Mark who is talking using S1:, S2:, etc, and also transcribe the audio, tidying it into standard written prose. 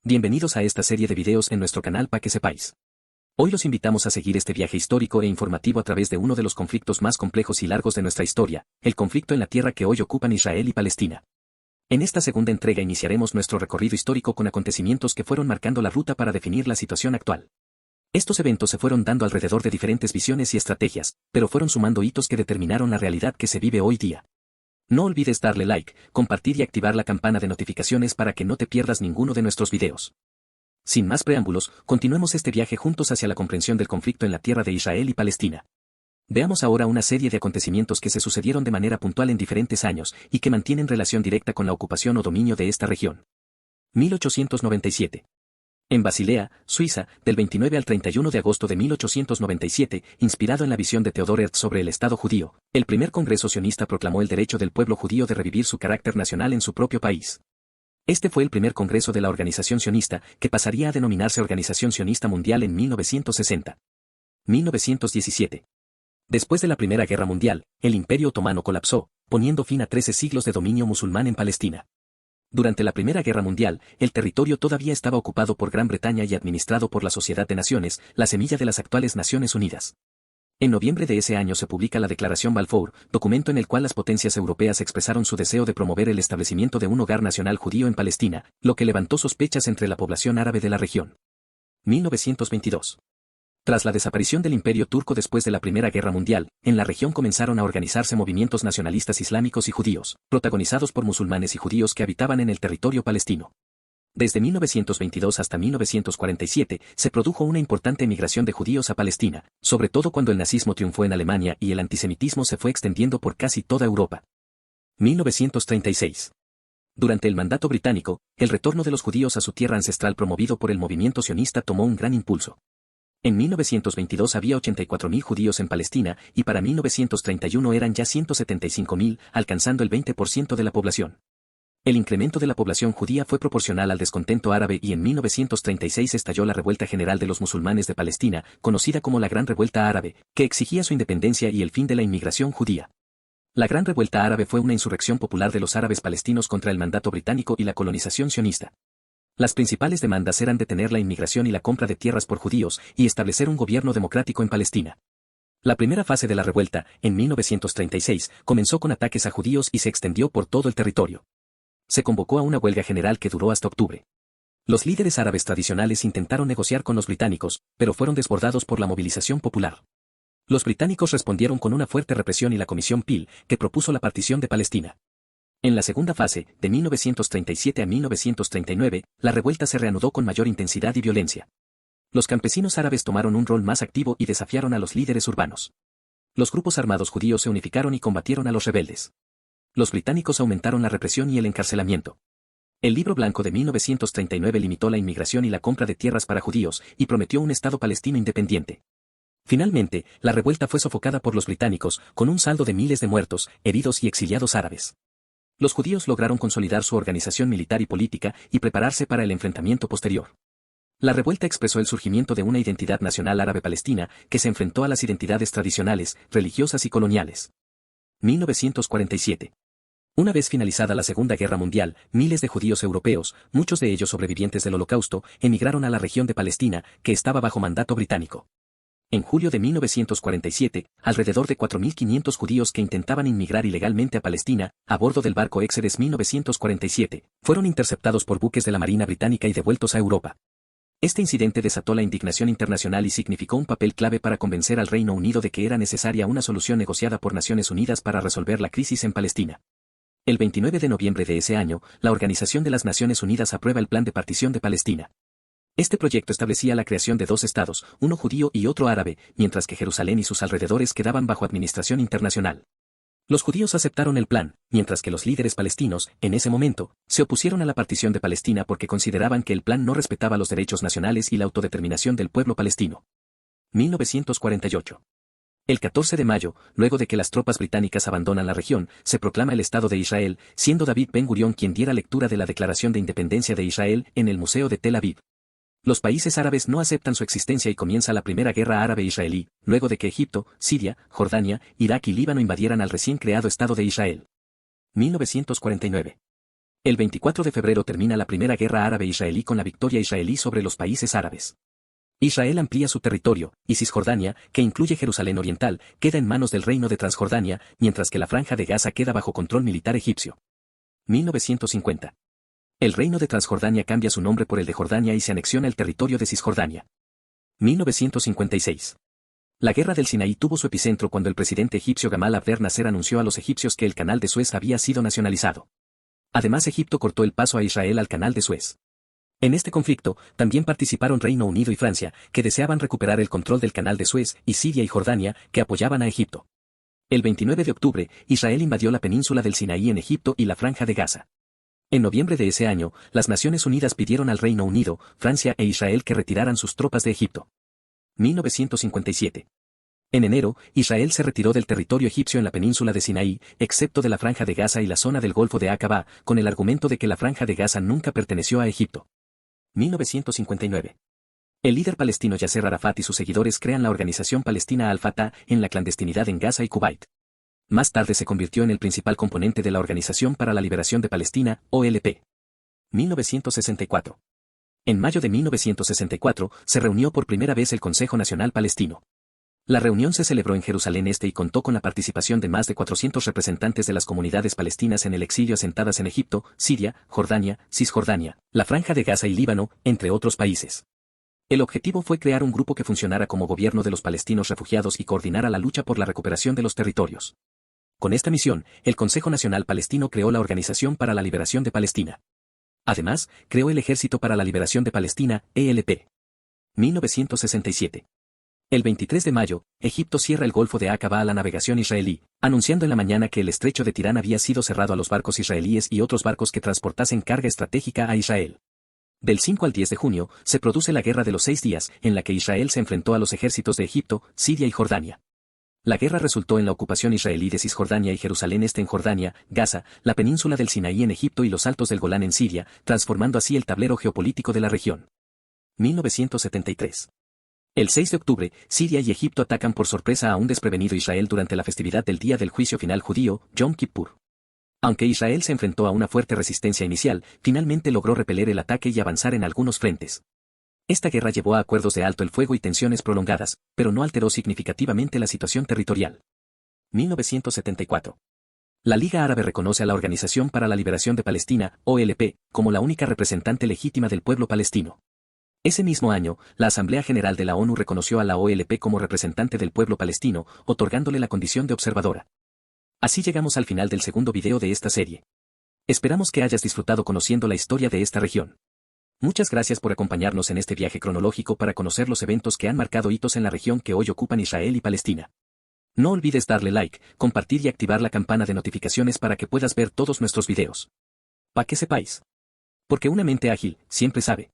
S1: Bienvenidos a esta serie de videos en nuestro canal para que sepáis. Hoy los invitamos a seguir este viaje histórico e informativo a través de uno de los conflictos más complejos y largos de nuestra historia, el conflicto en la tierra que hoy ocupan Israel y Palestina. En esta segunda entrega iniciaremos nuestro recorrido histórico con acontecimientos que fueron marcando la ruta para definir la situación actual. Estos eventos se fueron dando alrededor de diferentes visiones y estrategias, pero fueron sumando hitos que determinaron la realidad que se vive hoy día. No olvides darle like, compartir y activar la campana de notificaciones para que no te pierdas ninguno de nuestros videos. Sin más preámbulos, continuemos este viaje juntos hacia la comprensión del conflicto en la tierra de Israel y Palestina. Veamos ahora una serie de acontecimientos que se sucedieron de manera puntual en diferentes años y que mantienen relación directa con la ocupación o dominio de esta región. 1897. En Basilea, Suiza, del 29 al 31 de agosto de 1897, inspirado en la visión de Theodor Herzl sobre el Estado judío, el primer Congreso sionista proclamó el derecho del pueblo judío de revivir su carácter nacional en su propio país. Este fue el primer congreso de la organización sionista, que pasaría a denominarse Organización Sionista Mundial en 1960. 1917. Después de la Primera Guerra Mundial, el Imperio Otomano colapsó, poniendo fin a 13 siglos de dominio musulmán en Palestina. Durante la Primera Guerra Mundial, el territorio todavía estaba ocupado por Gran Bretaña y administrado por la Sociedad de Naciones, la semilla de las actuales Naciones Unidas. En noviembre de ese año se publica la Declaración Balfour, documento en el cual las potencias europeas expresaron su deseo de promover el establecimiento de un hogar nacional judío en Palestina, lo que levantó sospechas entre la población árabe de la región. 1922. Tras la desaparición del Imperio turco después de la Primera Guerra Mundial, en la región comenzaron a organizarse movimientos nacionalistas islámicos y judíos, protagonizados por musulmanes y judíos que habitaban en el territorio palestino. Desde 1922 hasta 1947, se produjo una importante emigración de judíos a Palestina, sobre todo cuando el nazismo triunfó en Alemania y el antisemitismo se fue extendiendo por casi toda Europa. 1936. Durante el mandato británico, el retorno de los judíos a su tierra ancestral promovido por el movimiento sionista tomó un gran impulso. En 1922 había 84.000 judíos en Palestina, y para 1931 eran ya 175.000, alcanzando el 20% de la población. El incremento de la población judía fue proporcional al descontento árabe y en 1936 estalló la Revuelta General de los Musulmanes de Palestina, conocida como la Gran Revuelta Árabe, que exigía su independencia y el fin de la inmigración judía. La Gran Revuelta Árabe fue una insurrección popular de los árabes palestinos contra el mandato británico y la colonización sionista. Las principales demandas eran detener la inmigración y la compra de tierras por judíos y establecer un gobierno democrático en Palestina. La primera fase de la revuelta, en 1936, comenzó con ataques a judíos y se extendió por todo el territorio. Se convocó a una huelga general que duró hasta octubre. Los líderes árabes tradicionales intentaron negociar con los británicos, pero fueron desbordados por la movilización popular. Los británicos respondieron con una fuerte represión y la Comisión Peel, que propuso la partición de Palestina. En la segunda fase, de 1937 a 1939, la revuelta se reanudó con mayor intensidad y violencia. Los campesinos árabes tomaron un rol más activo y desafiaron a los líderes urbanos. Los grupos armados judíos se unificaron y combatieron a los rebeldes. Los británicos aumentaron la represión y el encarcelamiento. El Libro Blanco de 1939 limitó la inmigración y la compra de tierras para judíos y prometió un Estado palestino independiente. Finalmente, la revuelta fue sofocada por los británicos, con un saldo de miles de muertos, heridos y exiliados árabes. Los judíos lograron consolidar su organización militar y política y prepararse para el enfrentamiento posterior. La revuelta expresó el surgimiento de una identidad nacional árabe-palestina que se enfrentó a las identidades tradicionales, religiosas y coloniales. 1947. Una vez finalizada la Segunda Guerra Mundial, miles de judíos europeos, muchos de ellos sobrevivientes del Holocausto, emigraron a la región de Palestina, que estaba bajo mandato británico. En julio de 1947, alrededor de 4.500 judíos que intentaban inmigrar ilegalmente a Palestina, a bordo del barco Exodus 1947, fueron interceptados por buques de la Marina Británica y devueltos a Europa. Este incidente desató la indignación internacional y significó un papel clave para convencer al Reino Unido de que era necesaria una solución negociada por Naciones Unidas para resolver la crisis en Palestina. El 29 de noviembre de ese año, la Organización de las Naciones Unidas aprueba el Plan de Partición de Palestina. Este proyecto establecía la creación de dos estados, uno judío y otro árabe, mientras que Jerusalén y sus alrededores quedaban bajo administración internacional. Los judíos aceptaron el plan, mientras que los líderes palestinos, en ese momento, se opusieron a la partición de Palestina porque consideraban que el plan no respetaba los derechos nacionales y la autodeterminación del pueblo palestino. 1948. El 14 de mayo, luego de que las tropas británicas abandonan la región, se proclama el Estado de Israel, siendo David Ben Gurión quien diera lectura de la Declaración de Independencia de Israel en el Museo de Tel Aviv. Los países árabes no aceptan su existencia y comienza la Primera Guerra Árabe-Israelí, luego de que Egipto, Siria, Jordania, Irak y Líbano invadieran al recién creado Estado de Israel. 1949. El 24 de febrero termina la primera guerra árabe-israelí con la victoria israelí sobre los países árabes. Israel amplía su territorio, y Cisjordania, que incluye Jerusalén Oriental, queda en manos del Reino de Transjordania, mientras que la Franja de Gaza queda bajo control militar egipcio. 1950. El Reino de Transjordania cambia su nombre por el de Jordania y se anexiona el territorio de Cisjordania. 1956. La guerra del Sinaí tuvo su epicentro cuando el presidente egipcio Gamal Abdel Nasser anunció a los egipcios que el canal de Suez había sido nacionalizado. Además, Egipto cortó el paso a Israel al canal de Suez. En este conflicto, también participaron Reino Unido y Francia, que deseaban recuperar el control del canal de Suez, y Siria y Jordania, que apoyaban a Egipto. El 29 de octubre, Israel invadió la península del Sinaí en Egipto y la Franja de Gaza. En noviembre de ese año, las Naciones Unidas pidieron al Reino Unido, Francia e Israel que retiraran sus tropas de Egipto. 1957. En enero, Israel se retiró del territorio egipcio en la península de Sinaí, excepto de la Franja de Gaza y la zona del Golfo de Aqaba, con el argumento de que la Franja de Gaza nunca perteneció a Egipto. 1959. El líder palestino Yasser Arafat y sus seguidores crean la organización palestina Al-Fatah en la clandestinidad en Gaza y Kuwait. Más tarde se convirtió en el principal componente de la Organización para la Liberación de Palestina, OLP. 1964. En mayo de 1964, se reunió por primera vez el Consejo Nacional Palestino. La reunión se celebró en Jerusalén Este y contó con la participación de más de 400 representantes de las comunidades palestinas en el exilio asentadas en Egipto, Siria, Jordania, Cisjordania, la Franja de Gaza y Líbano, entre otros países. El objetivo fue crear un grupo que funcionara como gobierno de los palestinos refugiados y coordinara la lucha por la recuperación de los territorios. Con esta misión, el Consejo Nacional Palestino creó la Organización para la Liberación de Palestina. Además, creó el Ejército para la Liberación de Palestina, ELP. 1967. El 23 de mayo, Egipto cierra el Golfo de Aqaba a la navegación israelí, anunciando en la mañana que el estrecho de Tirán había sido cerrado a los barcos israelíes y otros barcos que transportasen carga estratégica a Israel. Del 5 al 10 de junio, se produce la Guerra de los 6 días, en la que Israel se enfrentó a los ejércitos de Egipto, Siria y Jordania. La guerra resultó en la ocupación israelí de Cisjordania y Jerusalén Este en Jordania, Gaza, la península del Sinaí en Egipto y los altos del Golán en Siria, transformando así el tablero geopolítico de la región. 1973. El 6 de octubre, Siria y Egipto atacan por sorpresa a un desprevenido Israel durante la festividad del Día del Juicio Final Judío, Yom Kippur. Aunque Israel se enfrentó a una fuerte resistencia inicial, finalmente logró repeler el ataque y avanzar en algunos frentes. Esta guerra llevó a acuerdos de alto el fuego y tensiones prolongadas, pero no alteró significativamente la situación territorial. 1974. La Liga Árabe reconoce a la Organización para la Liberación de Palestina, OLP, como la única representante legítima del pueblo palestino. Ese mismo año, la Asamblea General de la ONU reconoció a la OLP como representante del pueblo palestino, otorgándole la condición de observadora. Así llegamos al final del segundo video de esta serie. Esperamos que hayas disfrutado conociendo la historia de esta región. Muchas gracias por acompañarnos en este viaje cronológico para conocer los eventos que han marcado hitos en la región que hoy ocupan Israel y Palestina. No olvides darle like, compartir y activar la campana de notificaciones para que puedas ver todos nuestros videos. Pa' que sepáis. Porque una mente ágil, siempre sabe.